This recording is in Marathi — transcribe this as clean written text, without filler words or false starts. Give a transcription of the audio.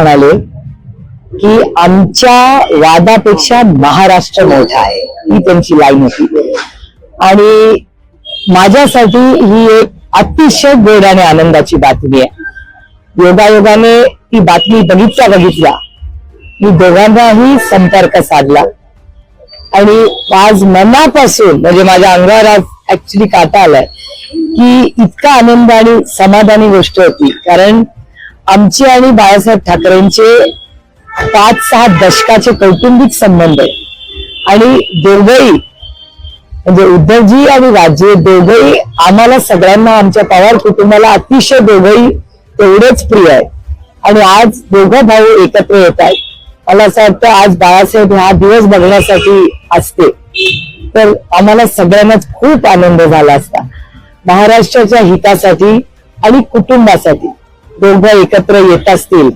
म्हणाले की आमच्या वादापेक्षा महाराष्ट्र मोठा आहे, ही त्यांची लाईन होती. आणि माझ्यासाठी ही एक अतिशय गोड आणि आनंदाची बातमी आहे. योगायोगाने ती बातमी बघितल्या मी दोघांनाही संपर्क साधला आणि आज मनापासून म्हणजे माझ्या अंगावर आज ऍक्च्युली काटा आलाय की इतका आनंद आणि समाधानी गोष्ट होती. कारण आमचे आणि बाळासाहेब ठाकरेंचे 5-6 दशकाचे कौटुंबिक संबंध आहे आणि दोघंही म्हणजे उद्धवजी आणि राजे दोघंही आम्हाला सगळ्यांना आमच्या पवार कुटुंबाला अतिशय दोघंही तेवढेच प्रिय आहे. आणि आज दोघं भाऊ एकत्र येत आहेत. मला असं वाटतं आज बाळासाहेब हा दिवस बघण्यासाठी असते तर आम्हाला सगळ्यांनाच खूप आनंद झाला असता. महाराष्ट्राच्या हितासाठी आणि कुटुंबासाठी दोघं एकत्र येत असतील